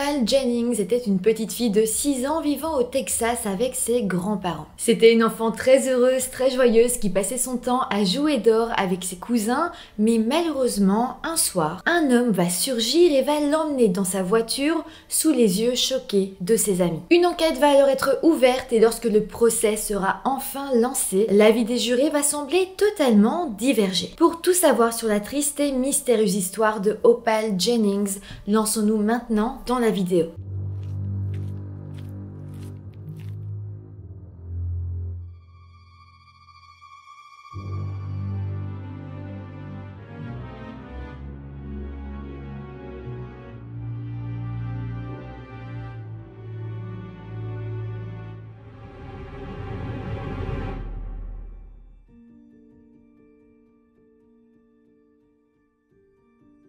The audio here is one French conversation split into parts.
Opal Jennings était une petite fille de 6 ans vivant au Texas avec ses grands-parents. C'était une enfant très heureuse, très joyeuse qui passait son temps à jouer dehors avec ses cousins, mais malheureusement, un soir, un homme va surgir et va l'emmener dans sa voiture sous les yeux choqués de ses amis. Une enquête va alors être ouverte et lorsque le procès sera enfin lancé, l'avis des jurés va sembler totalement diverger. Pour tout savoir sur la triste et mystérieuse histoire de Opal Jennings, lançons-nous maintenant dans la vidéo.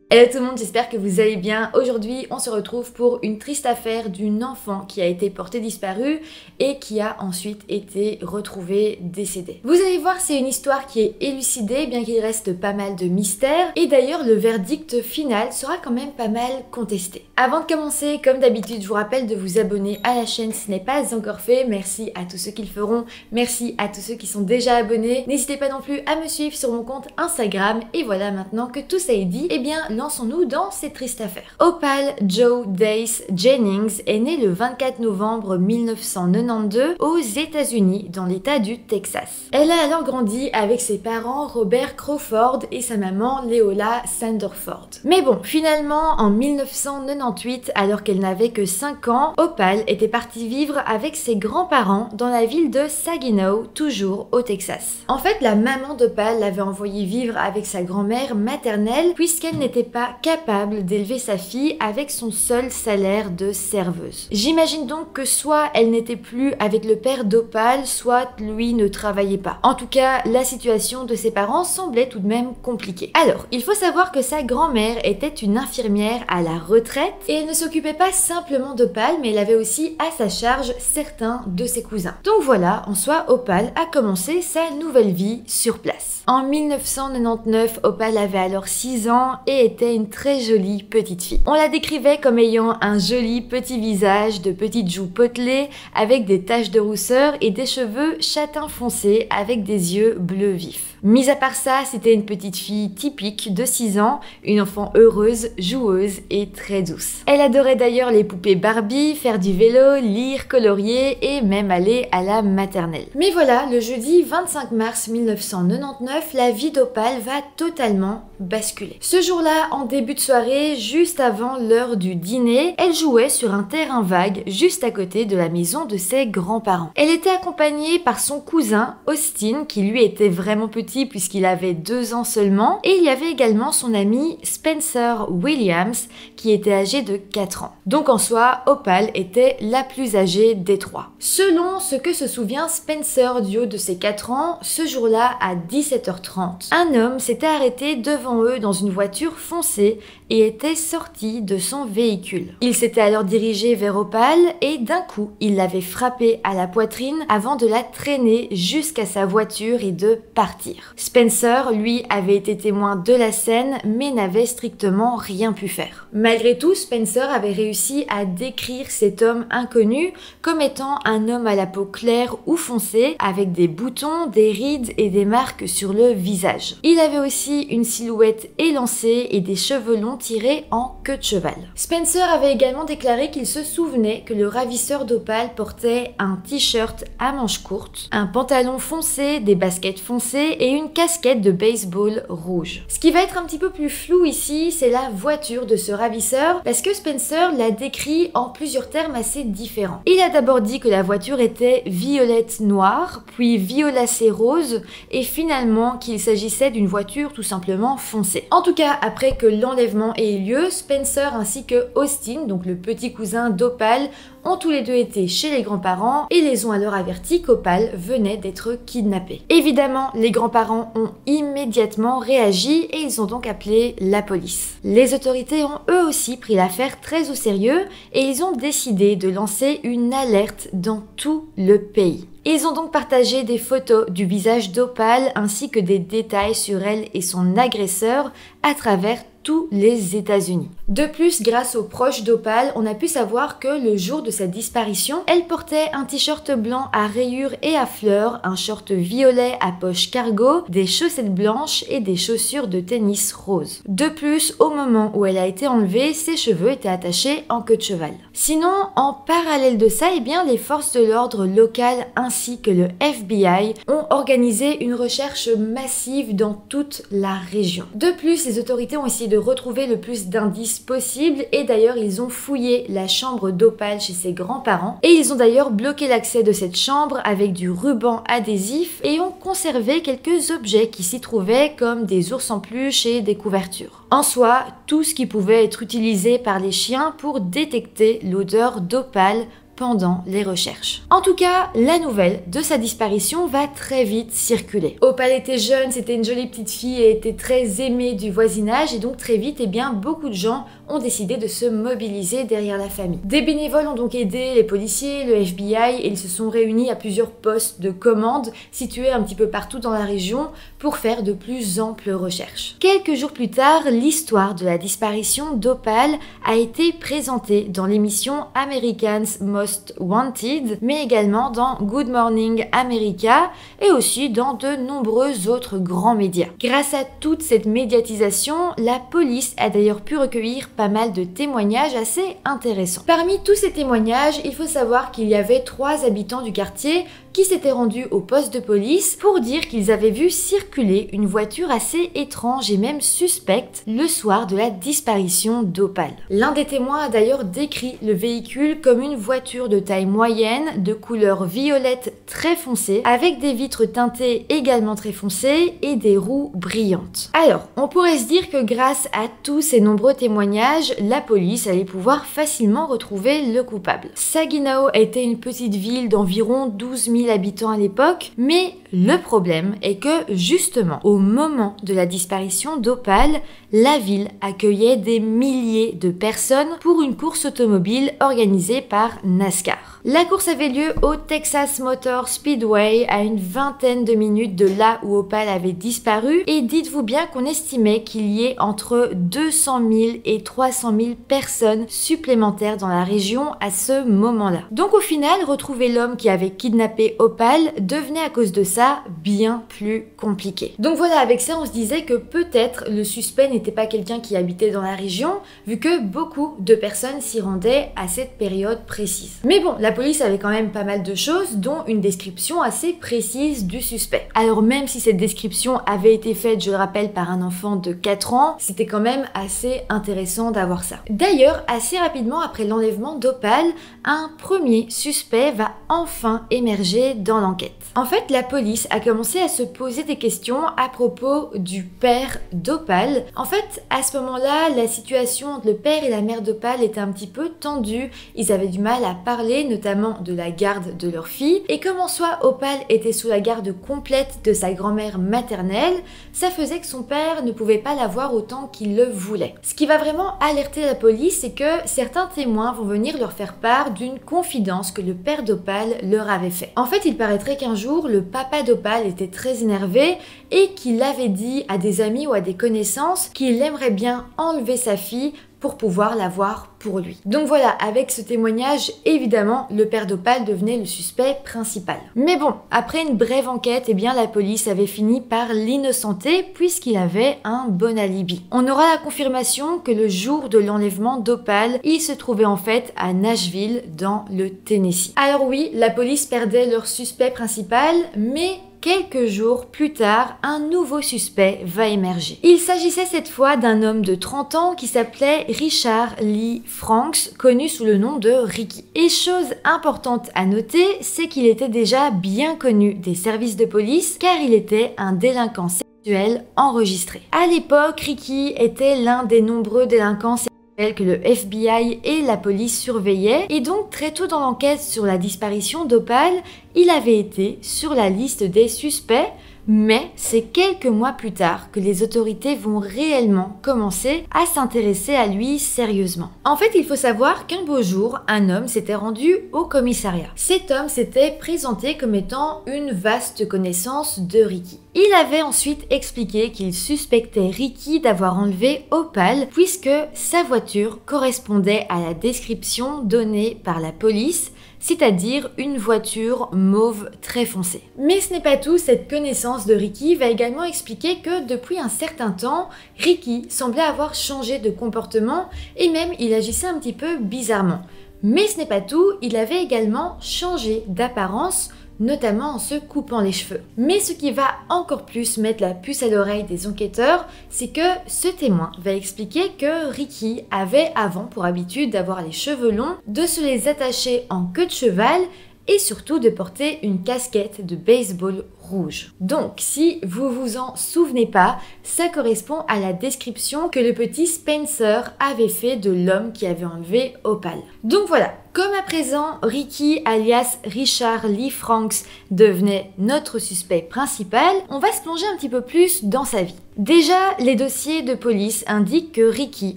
Hello tout le monde, j'espère que vous allez bien. Aujourd'hui, on se retrouve pour une triste affaire d'une enfant qui a été portée disparue et qui a ensuite été retrouvée décédée. Vous allez voir, c'est une histoire qui est élucidée, bien qu'il reste pas mal de mystères. Et d'ailleurs, le verdict final sera quand même pas mal contesté. Avant de commencer, comme d'habitude, je vous rappelle de vous abonner à la chaîne si ce n'est pas encore fait. Merci à tous ceux qui le feront. Merci à tous ceux qui sont déjà abonnés. N'hésitez pas non plus à me suivre sur mon compte Instagram. Et voilà, maintenant que tout ça est dit, eh bien, lançons-nous dans cette triste affaire. Opal Jo Dace Jennings est née le 24 novembre 1992 aux États-Unis, dans l'état du Texas. Elle a alors grandi avec ses parents Robert Crawford et sa maman Leola Sanderford. Mais bon, finalement, en 1998, alors qu'elle n'avait que 5 ans, Opal était partie vivre avec ses grands-parents dans la ville de Saginaw, toujours au Texas. En fait, la maman d'Opal l'avait envoyée vivre avec sa grand-mère maternelle puisqu'elle n'était pas capable d'élever sa fille avec son seul salaire de serveuse. J'imagine donc que soit elle n'était plus avec le père d'Opal, soit lui ne travaillait pas. En tout cas, la situation de ses parents semblait tout de même compliquée. Alors, il faut savoir que sa grand-mère était une infirmière à la retraite et elle ne s'occupait pas simplement d'Opal, mais elle avait aussi à sa charge certains de ses cousins. Donc voilà, en soi, Opal a commencé sa nouvelle vie sur place. En 1999, Opal avait alors 6 ans et était une très jolie petite fille. On la décrivait comme ayant un joli petit visage, de petites joues potelées avec des taches de rousseur et des cheveux châtain foncé avec des yeux bleus vifs. Mis à part ça, c'était une petite fille typique de 6 ans, une enfant heureuse, joueuse et très douce. Elle adorait d'ailleurs les poupées Barbie, faire du vélo, lire, colorier et même aller à la maternelle. Mais voilà, le jeudi 25 mars 1999, la vie d'Opal va totalement basculer. Ce jour-là, en début de soirée, juste avant l'heure du dîner, elle jouait sur un terrain vague juste à côté de la maison de ses grands-parents. Elle était accompagnée par son cousin Austin, qui lui était vraiment petit puisqu'il avait 2 ans seulement, et il y avait également son ami Spencer Williams qui était âgé de 4 ans. Donc en soi, Opal était la plus âgée des 3. Selon ce que se souvient Spencer du haut de ses 4 ans, ce jour-là à 17h30, un homme s'était arrêté devant eux dans une voiture foncée et était sorti de son véhicule. Il s'était alors dirigé vers Opal et d'un coup, il l'avait frappée à la poitrine avant de la traîner jusqu'à sa voiture et de partir. Spencer, lui, avait été témoin de la scène mais n'avait strictement rien pu faire. Malgré tout, Spencer avait réussi à décrire cet homme inconnu comme étant un homme à la peau claire ou foncée avec des boutons, des rides et des marques sur le visage. Il avait aussi une silhouette élancée et des cheveux longs tirés en queue de cheval. Spencer avait également déclaré qu'il se souvenait que le ravisseur d'Opal portait un t-shirt à manches courtes, un pantalon foncé, des baskets foncées et une casquette de baseball rouge. Ce qui va être un petit peu plus flou ici, c'est la voiture de ce ravisseur parce que Spencer l'a décrit en plusieurs termes assez différents. Il a d'abord dit que la voiture était violette noire, puis violacée rose et finalement qu'il s'agissait d'une voiture tout simplement foncée. En tout cas, après que l'enlèvement ait eu lieu, Spencer ainsi que Austin, donc le petit cousin d'Opal, ont tous les deux été chez les grands-parents et les ont alors avertis qu'Opal venait d'être kidnappée. Évidemment, les grands-parents ont immédiatement réagi et ils ont donc appelé la police. Les autorités ont eux aussi pris l'affaire très au sérieux et ils ont décidé de lancer une alerte dans tout le pays. Ils ont donc partagé des photos du visage d'Opal ainsi que des détails sur elle et son agresseur à travers tous les États-Unis. De plus, grâce aux proches d'Opal, on a pu savoir que le jour de sa disparition, elle portait un t-shirt blanc à rayures et à fleurs, un short violet à poche cargo, des chaussettes blanches et des chaussures de tennis roses. De plus, au moment où elle a été enlevée, ses cheveux étaient attachés en queue de cheval. Sinon, en parallèle de ça, les forces de l'ordre locales ainsi que le FBI ont organisé une recherche massive dans toute la région. De plus, les autorités ont essayé de retrouver le plus d'indices possible et d'ailleurs ils ont fouillé la chambre d'Opal chez ses grands-parents et ils ont d'ailleurs bloqué l'accès de cette chambre avec du ruban adhésif et ont conservé quelques objets qui s'y trouvaient comme des ours en peluche et des couvertures. En soi, tout ce qui pouvait être utilisé par les chiens pour détecter l'odeur d'Opal pendant les recherches. En tout cas, la nouvelle de sa disparition va très vite circuler. Opal était jeune, c'était une jolie petite fille et était très aimée du voisinage et donc très vite, beaucoup de gens ont décidé de se mobiliser derrière la famille. Des bénévoles ont donc aidé les policiers, le FBI et ils se sont réunis à plusieurs postes de commande situés un petit peu partout dans la région pour faire de plus amples recherches. Quelques jours plus tard, l'histoire de la disparition d'Opal a été présentée dans l'émission America's Most Wanted, mais également dans Good Morning America et aussi dans de nombreux autres grands médias. Grâce à toute cette médiatisation, la police a d'ailleurs pu recueillir pas mal de témoignages assez intéressants. Parmi tous ces témoignages, il faut savoir qu'il y avait 3 habitants du quartier qui s'étaient rendus au poste de police pour dire qu'ils avaient vu circuler une voiture assez étrange et même suspecte le soir de la disparition d'Opal. L'un des témoins a d'ailleurs décrit le véhicule comme une voiture de taille moyenne, de couleur violette très foncée, avec des vitres teintées également très foncées et des roues brillantes. Alors, on pourrait se dire que grâce à tous ces nombreux témoignages, la police allait pouvoir facilement retrouver le coupable. Saginaw était une petite ville d'environ 12 000 habitants à l'époque, mais le problème est que justement au moment de la disparition d'Opal, la ville accueillait des milliers de personnes pour une course automobile organisée par NASCAR. La course avait lieu au Texas Motor Speedway à une vingtaine de minutes de là où Opal avait disparu et dites-vous bien qu'on estimait qu'il y ait entre 200 000 et 300 000 personnes supplémentaires dans la région à ce moment-là. Donc au final, retrouver l'homme qui avait kidnappé Opal devenait à cause de ça bien plus compliqué. Donc voilà, avec ça on se disait que peut-être le suspect n'était pas quelqu'un qui habitait dans la région vu que beaucoup de personnes s'y rendaient à cette période précise. Mais bon, la police avait quand même pas mal de choses dont une description assez précise du suspect. Alors même si cette description avait été faite, je le rappelle, par un enfant de 4 ans, c'était quand même assez intéressant d'avoir ça. D'ailleurs, assez rapidement après l'enlèvement d'Opal, un premier suspect va enfin émerger dans l'enquête. En fait, la police a commencé à se poser des questions à propos du père d'Opal. En fait, à ce moment-là, la situation entre le père et la mère d'Opal était un petit peu tendue. Ils avaient du mal à parler, notamment de la garde de leur fille. Et comme en soi, Opal était sous la garde complète de sa grand-mère maternelle, ça faisait que son père ne pouvait pas la voir autant qu'il le voulait. Ce qui va vraiment alerter la police, c'est que certains témoins vont venir leur faire part d'une confidence que le père d'Opal leur avait fait. En fait, il paraîtrait qu'un jour, le papa d'Opal était très énervé et qu'il avait dit à des amis ou à des connaissances qu'il aimerait bien enlever sa fille pour pouvoir la voir pour lui. Donc voilà, avec ce témoignage, évidemment, le père d'Opal devenait le suspect principal. Mais bon, après une brève enquête, la police avait fini par l'innocenter puisqu'il avait un bon alibi. On aura la confirmation que le jour de l'enlèvement d'Opal, il se trouvait en fait à Nashville, dans le Tennessee. Alors oui, la police perdait leur suspect principal, mais quelques jours plus tard, un nouveau suspect va émerger. Il s'agissait cette fois d'un homme de 30 ans qui s'appelait Richard Lee Franks, connu sous le nom de Ricky. Et chose importante à noter, c'est qu'il était déjà bien connu des services de police car il était un délinquant sexuel enregistré. À l'époque, Ricky était l'un des nombreux délinquants sexuels que le FBI et la police surveillaient, et donc très tôt dans l'enquête sur la disparition d'Opal, il avait été sur la liste des suspects, mais c'est quelques mois plus tard que les autorités vont réellement commencer à s'intéresser à lui sérieusement. En fait, il faut savoir qu'un beau jour, un homme s'était rendu au commissariat. Cet homme s'était présenté comme étant une vaste connaissance de Ricky. Il avait ensuite expliqué qu'il suspectait Ricky d'avoir enlevé Opal puisque sa voiture correspondait à la description donnée par la police, c'est-à-dire une voiture mauve très foncée. Mais ce n'est pas tout, cette connaissance de Ricky va également expliquer que depuis un certain temps, Ricky semblait avoir changé de comportement et même il agissait un petit peu bizarrement. Mais ce n'est pas tout, il avait également changé d'apparence, notamment en se coupant les cheveux. Mais ce qui va encore plus mettre la puce à l'oreille des enquêteurs, c'est que ce témoin va expliquer que Ricky avait avant pour habitude d'avoir les cheveux longs, de se les attacher en queue de cheval et surtout de porter une casquette de baseball rouge. Donc, si vous vous en souvenez pas, ça correspond à la description que le petit Spencer avait fait de l'homme qui avait enlevé Opal. Donc voilà, comme à présent, Ricky alias Richard Lee Franks devenait notre suspect principal, on va se plonger un petit peu plus dans sa vie. Déjà, les dossiers de police indiquent que Ricky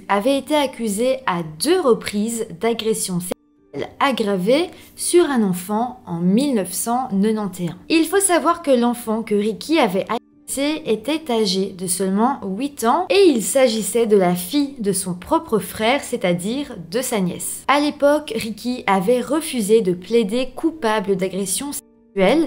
avait été accusé à 2 reprises d'agression sexuelle aggravée sur un enfant en 1991. Il faut savoir que l'enfant que Ricky avait agressé était âgé de seulement 8 ans et il s'agissait de la fille de son propre frère, c'est-à-dire de sa nièce. À l'époque, Ricky avait refusé de plaider coupable d'agression sexuelle,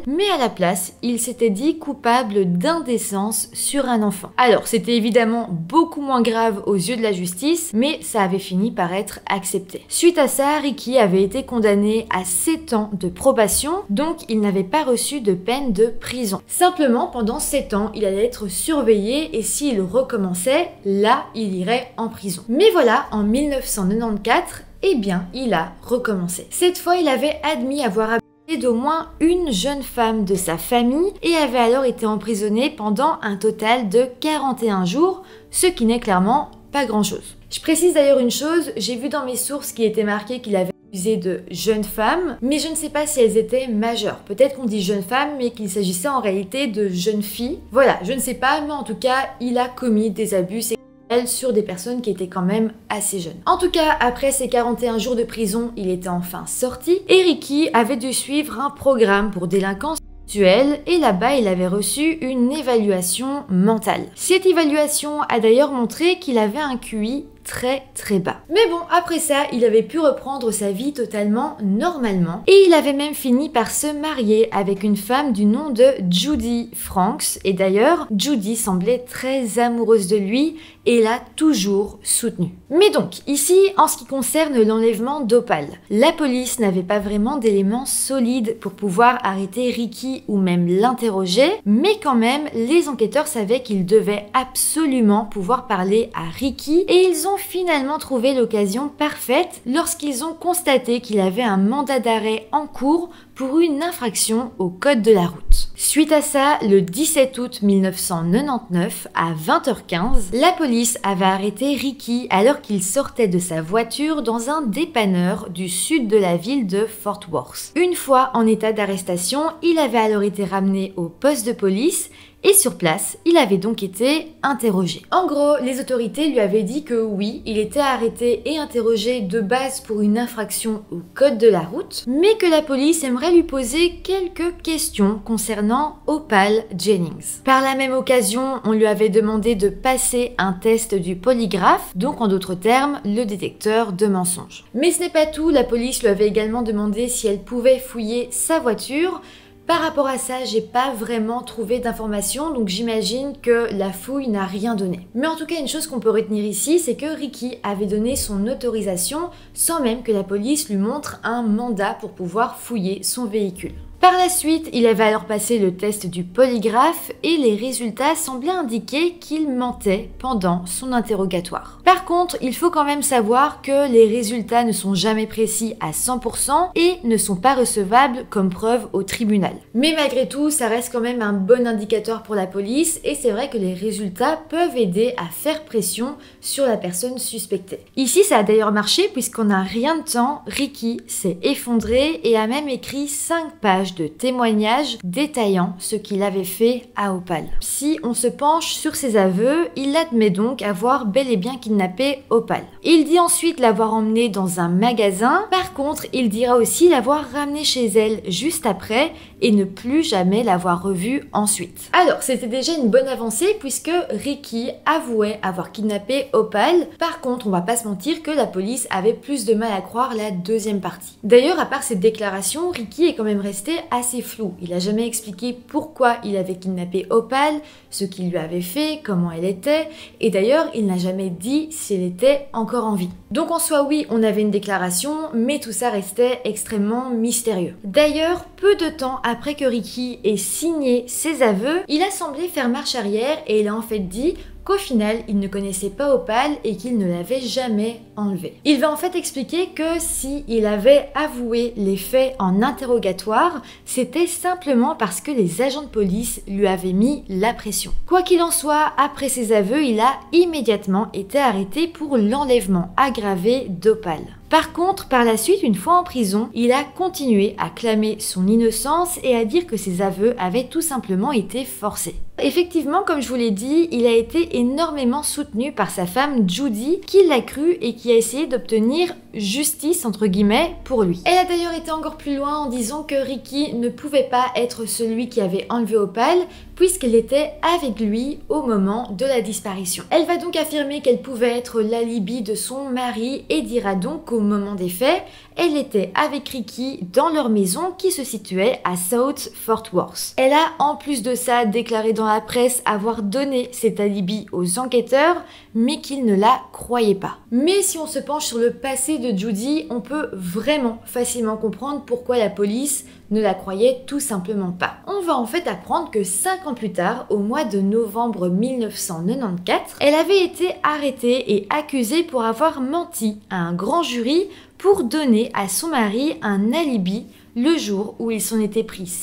mais à la place, il s'était dit coupable d'indécence sur un enfant. Alors, c'était évidemment beaucoup moins grave aux yeux de la justice, mais ça avait fini par être accepté. Suite à ça, Ricky avait été condamné à 7 ans de probation, donc il n'avait pas reçu de peine de prison. Simplement, pendant 7 ans, il allait être surveillé et s'il recommençait, là, il irait en prison. Mais voilà, en 1994, eh bien, il a recommencé. Cette fois, il avait admis avoir d'au moins une jeune femme de sa famille et avait alors été emprisonné pendant un total de 41 jours, ce qui n'est clairement pas grand-chose. Je précise d'ailleurs une chose, j'ai vu dans mes sources qu'il était marqué qu'il avait accusé de jeunes femmes, mais je ne sais pas si elles étaient majeures. Peut-être qu'on dit jeunes femmes, mais qu'il s'agissait en réalité de jeunes filles. Voilà, je ne sais pas, mais en tout cas, il a commis des abus sexuels sur des personnes qui étaient quand même assez jeunes. En tout cas, après ces 41 jours de prison, il était enfin sorti et Ricky avait dû suivre un programme pour délinquance sexuelle et là-bas, il avait reçu une évaluation mentale. Cette évaluation a d'ailleurs montré qu'il avait un QI très bas. Mais bon, après ça, il avait pu reprendre sa vie totalement normalement et il avait même fini par se marier avec une femme du nom de Judy Franks et d'ailleurs, Judy semblait très amoureuse de lui et l'a toujours soutenu. Mais donc, ici, en ce qui concerne l'enlèvement d'Opal, la police n'avait pas vraiment d'éléments solides pour pouvoir arrêter Ricky ou même l'interroger, mais quand même, les enquêteurs savaient qu'ils devaient absolument pouvoir parler à Ricky et ils ont finalement trouvé l'occasion parfaite lorsqu'ils ont constaté qu'il avait un mandat d'arrêt en cours pour une infraction au code de la route. Suite à ça, le 17 août 1999, à 20h15, la police avait arrêté Ricky alors qu'il sortait de sa voiture dans un dépanneur du sud de la ville de Fort Worth. Une fois en état d'arrestation, il avait alors été ramené au poste de police et sur place, il avait donc été interrogé. En gros, les autorités lui avaient dit que oui, il était arrêté et interrogé de base pour une infraction au code de la route, mais que la police aimerait lui poser quelques questions concernant Opal Jennings. Par la même occasion, on lui avait demandé de passer un test du polygraphe, donc en d'autres termes, le détecteur de mensonges. Mais ce n'est pas tout, la police lui avait également demandé si elle pouvait fouiller sa voiture. Par rapport à ça, j'ai pas vraiment trouvé d'informations, donc j'imagine que la fouille n'a rien donné. Mais en tout cas, une chose qu'on peut retenir ici, c'est que Ricky avait donné son autorisation sans même que la police lui montre un mandat pour pouvoir fouiller son véhicule. Par la suite, il avait alors passé le test du polygraphe et les résultats semblaient indiquer qu'il mentait pendant son interrogatoire. Par contre, il faut quand même savoir que les résultats ne sont jamais précis à 100% et ne sont pas recevables comme preuve au tribunal. Mais malgré tout, ça reste quand même un bon indicateur pour la police et c'est vrai que les résultats peuvent aider à faire pression sur la personne suspectée. Ici, ça a d'ailleurs marché puisqu'en un rien de temps, Ricky s'est effondré et a même écrit 5 pages page de témoignages détaillant ce qu'il avait fait à Opal. Si on se penche sur ses aveux, il admet donc avoir bel et bien kidnappé Opal. Il dit ensuite l'avoir emmenée dans un magasin. Par contre, il dira aussi l'avoir ramenée chez elle juste après et ne plus jamais l'avoir revue ensuite. Alors, c'était déjà une bonne avancée puisque Ricky avouait avoir kidnappé Opal. Par contre, on va pas se mentir que la police avait plus de mal à croire la deuxième partie. D'ailleurs, à part cette déclaration, Ricky est quand même resté assez flou. Il a jamais expliqué pourquoi il avait kidnappé Opal, ce qu'il lui avait fait, comment elle était, et d'ailleurs, il n'a jamais dit si elle était encore en vie. Donc en soi, oui, on avait une déclaration, mais tout ça restait extrêmement mystérieux. D'ailleurs, peu de temps après que Ricky ait signé ses aveux, il a semblé faire marche arrière et il a en fait dit qu'au final, il ne connaissait pas Opal et qu'il ne l'avait jamais enlevée. Il va en fait expliquer que si il avait avoué les faits en interrogatoire, c'était simplement parce que les agents de police lui avaient mis la pression. Quoi qu'il en soit, après ses aveux, il a immédiatement été arrêté pour l'enlèvement aggravé d'Opal. Par contre, par la suite, une fois en prison, il a continué à clamer son innocence et à dire que ses aveux avaient tout simplement été forcés. Effectivement, comme je vous l'ai dit, il a été énormément soutenu par sa femme Judy, qui l'a cru et qui a essayé d'obtenir justice entre guillemets pour lui. Elle a d'ailleurs été encore plus loin en disant que Ricky ne pouvait pas être celui qui avait enlevé Opal puisqu'elle était avec lui au moment de la disparition. Elle va donc affirmer qu'elle pouvait être l'alibi de son mari et dira donc qu'au moment des faits, elle était avec Ricky dans leur maison qui se situait à South Fort Worth. Elle a en plus de ça déclaré dans la presse avoir donné cet alibi aux enquêteurs, mais qu'ils ne la croyaient pas. Mais si on se penche sur le passé de Judy, on peut vraiment facilement comprendre pourquoi la police ne la croyait tout simplement pas. On va en fait apprendre que 5 ans plus tard, au mois de novembre 1994, elle avait été arrêtée et accusée pour avoir menti à un grand jury pour donner à son mari un alibi le jour où ils s'en étaient pris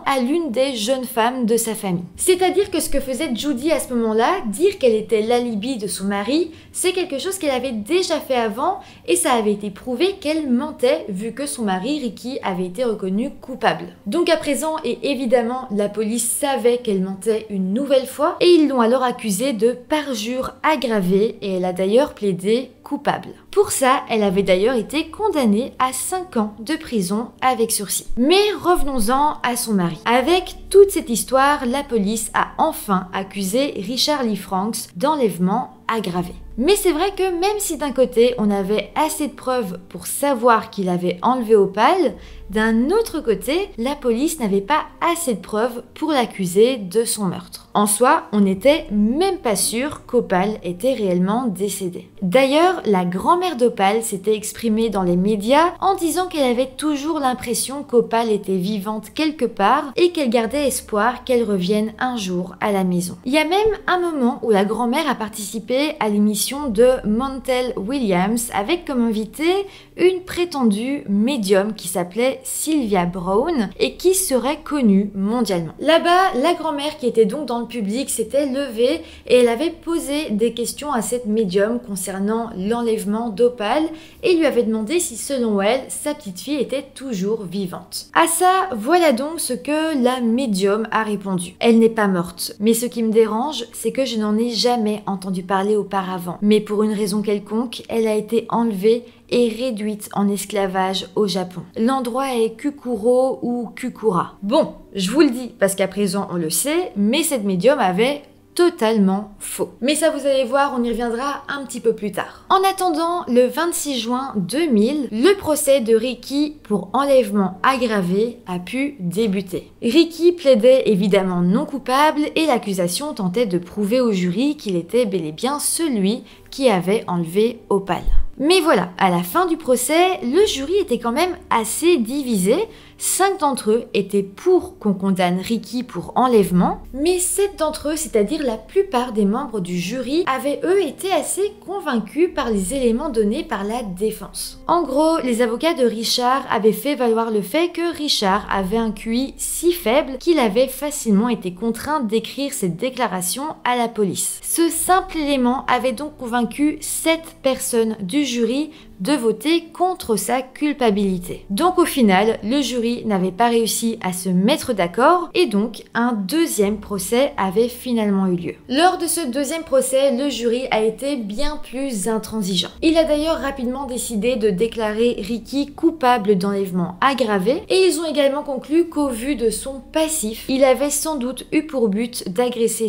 à l'une des jeunes femmes de sa famille. C'est-à-dire que ce que faisait Judy à ce moment-là, dire qu'elle était l'alibi de son mari, c'est quelque chose qu'elle avait déjà fait avant et ça avait été prouvé qu'elle mentait vu que son mari Ricky avait été reconnu coupable. Donc à présent, et évidemment la police savait qu'elle mentait une nouvelle fois et ils l'ont alors accusée de parjure aggravée et elle a d'ailleurs plaidé coupable. Pour ça, elle avait d'ailleurs été condamnée à 5 ans de prison avec sursis. Mais revenons-en à son mari. Avec toute cette histoire, la police a enfin accusé Richard Lee Franks d'enlèvement aggravé. Mais c'est vrai que même si d'un côté on avait assez de preuves pour savoir qu'il avait enlevé Opal, d'un autre côté, la police n'avait pas assez de preuves pour l'accuser de son meurtre. En soi, on n'était même pas sûr qu'Opal était réellement décédée. D'ailleurs, la grand-mère d'Opal s'était exprimée dans les médias en disant qu'elle avait toujours l'impression qu'Opal était vivante quelque part et qu'elle gardait espoir qu'elle revienne un jour à la maison. Il y a même un moment où la grand-mère a participé à l'émission de Montel Williams avec comme invitée une prétendue médium qui s'appelait Sylvia Brown et qui serait connue mondialement. Là-bas, la grand-mère qui était donc dans le public s'était levée et elle avait posé des questions à cette médium concernant l'enlèvement d'Opal et lui avait demandé si selon elle, sa petite fille était toujours vivante. À ça, voilà donc ce que la médium a répondu. Elle n'est pas morte, mais ce qui me dérange, c'est que je n'en ai jamais entendu parler auparavant. Mais pour une raison quelconque, elle a été enlevée et réduite en esclavage au Japon. L'endroit est Kukuro ou Kukura. Bon, je vous le dis parce qu'à présent on le sait, mais cette médium avait totalement faux. Mais ça, vous allez voir, on y reviendra un petit peu plus tard. En attendant, le 26 juin 2000, le procès de Ricky pour enlèvement aggravé a pu débuter. Ricky plaidait évidemment non coupable et l'accusation tentait de prouver au jury qu'il était bel et bien celui qui avait enlevé Opal. Mais voilà, à la fin du procès, le jury était quand même assez divisé. 5 d'entre eux étaient pour qu'on condamne Ricky pour enlèvement, mais 7 d'entre eux, c'est-à-dire la plupart des membres du jury, avaient eux été assez convaincus par les éléments donnés par la défense. En gros, les avocats de Richard avaient fait valoir le fait que Richard avait un QI si faible qu'il avait facilement été contraint d'écrire cette déclaration à la police. Ce simple élément avait donc convaincu 7 personnes du du jury de voter contre sa culpabilité. Donc au final, le jury n'avait pas réussi à se mettre d'accord et donc un deuxième procès avait finalement eu lieu. Lors de ce deuxième procès, le jury a été bien plus intransigeant. Il a d'ailleurs rapidement décidé de déclarer Ricky coupable d'enlèvement aggravé et ils ont également conclu qu'au vu de son passif, il avait sans doute eu pour but d'agresser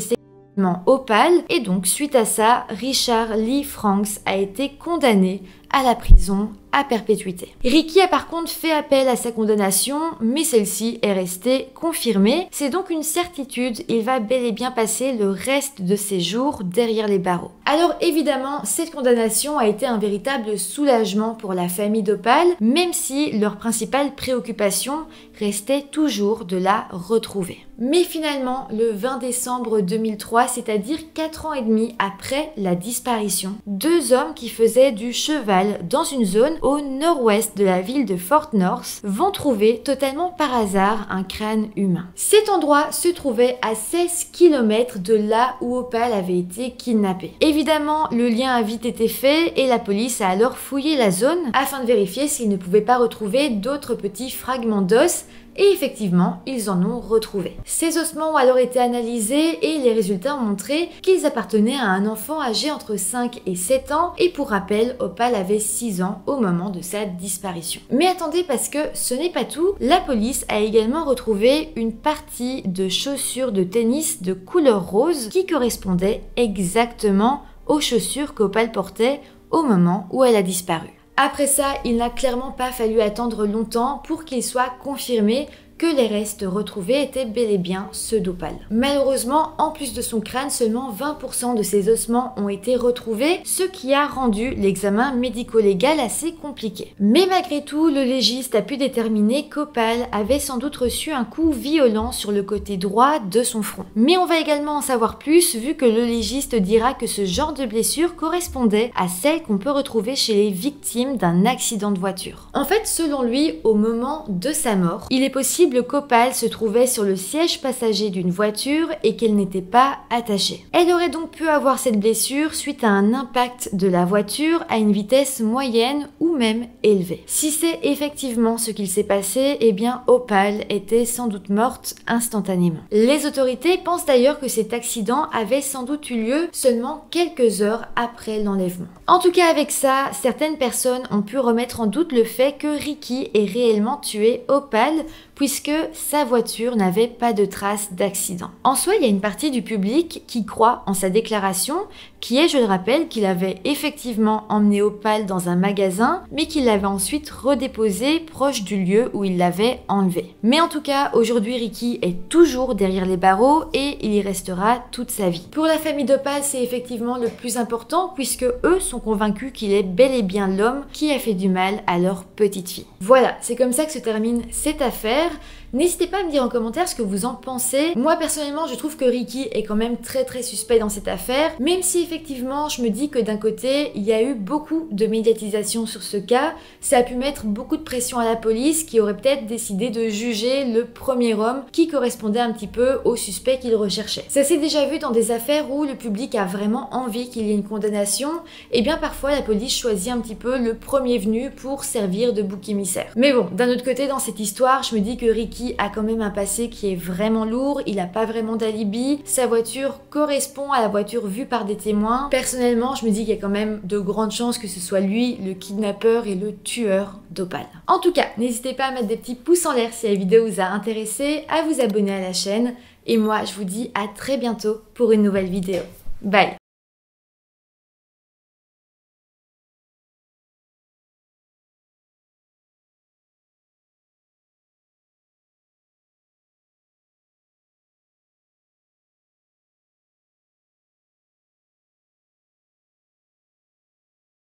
Opal et donc suite à ça, Richard Lee Franks a été condamné à la prison à perpétuité. Ricky a par contre fait appel à sa condamnation, mais celle-ci est restée confirmée. C'est donc une certitude, il va bel et bien passer le reste de ses jours derrière les barreaux. Alors évidemment, cette condamnation a été un véritable soulagement pour la famille d'Opal, même si leur principale préoccupation restait toujours de la retrouver. Mais finalement, le 20 décembre 2003, c'est-à-dire 4 ans et demi après la disparition, deux hommes qui faisaient du cheval dans une zone au nord-ouest de la ville de Fort North vont trouver totalement par hasard un crâne humain. Cet endroit se trouvait à 16 km de là où Opal avait été kidnappée. Évidemment, le lien a vite été fait et la police a alors fouillé la zone afin de vérifier s'ils ne pouvaient pas retrouver d'autres petits fragments d'os. Et effectivement, ils en ont retrouvé. Ces ossements ont alors été analysés et les résultats ont montré qu'ils appartenaient à un enfant âgé entre 5 et 7 ans et pour rappel, Opal avait 6 ans au moment de sa disparition. Mais attendez parce que ce n'est pas tout, la police a également retrouvé une partie de chaussures de tennis de couleur rose qui correspondait exactement aux chaussures qu'Opal portait au moment où elle a disparu. Après ça, il n'a clairement pas fallu attendre longtemps pour qu'il soit confirmé que les restes retrouvés étaient bel et bien ceux d'Opal. Malheureusement, en plus de son crâne, seulement 20% de ses ossements ont été retrouvés, ce qui a rendu l'examen médico-légal assez compliqué. Mais malgré tout, le légiste a pu déterminer qu'Opal avait sans doute reçu un coup violent sur le côté droit de son front. Mais on va également en savoir plus vu que le légiste dira que ce genre de blessure correspondait à celles qu'on peut retrouver chez les victimes d'un accident de voiture. En fait, selon lui, au moment de sa mort, il est possible qu'Opal se trouvait sur le siège passager d'une voiture et qu'elle n'était pas attachée. Elle aurait donc pu avoir cette blessure suite à un impact de la voiture à une vitesse moyenne ou même élevée. Si c'est effectivement ce qu'il s'est passé, eh bien Opal était sans doute morte instantanément. Les autorités pensent d'ailleurs que cet accident avait sans doute eu lieu seulement quelques heures après l'enlèvement. En tout cas avec ça, certaines personnes ont pu remettre en doute le fait que Ricky ait réellement tué Opal puisque sa voiture n'avait pas de traces d'accident. En soi, il y a une partie du public qui croit en sa déclaration, qui est, je le rappelle, qu'il avait effectivement emmené Opal dans un magasin, mais qu'il l'avait ensuite redéposé proche du lieu où il l'avait enlevé. Mais en tout cas, aujourd'hui, Ricky est toujours derrière les barreaux et il y restera toute sa vie. Pour la famille d'Opal, c'est effectivement le plus important, puisque eux sont convaincus qu'il est bel et bien l'homme qui a fait du mal à leur petite fille. Voilà, c'est comme ça que se termine cette affaire. N'hésitez pas à me dire en commentaire ce que vous en pensez. Moi personnellement je trouve que Ricky est quand même très suspect dans cette affaire, même si effectivement je me dis que d'un côté il y a eu beaucoup de médiatisation sur ce cas, ça a pu mettre beaucoup de pression à la police qui aurait peut-être décidé de juger le premier homme qui correspondait un petit peu au suspect qu'il recherchait. Ça s'est déjà vu dans des affaires où le public a vraiment envie qu'il y ait une condamnation, et bien parfois la police choisit un petit peu le premier venu pour servir de bouc émissaire. Mais bon, d'un autre côté dans cette histoire, je me dis que Ricky a quand même un passé qui est vraiment lourd, il n'a pas vraiment d'alibi, sa voiture correspond à la voiture vue par des témoins. Personnellement, je me dis qu'il y a quand même de grandes chances que ce soit lui le kidnappeur et le tueur d'Opal. En tout cas, n'hésitez pas à mettre des petits pouces en l'air si la vidéo vous a intéressé, à vous abonner à la chaîne, et moi je vous dis à très bientôt pour une nouvelle vidéo. Bye!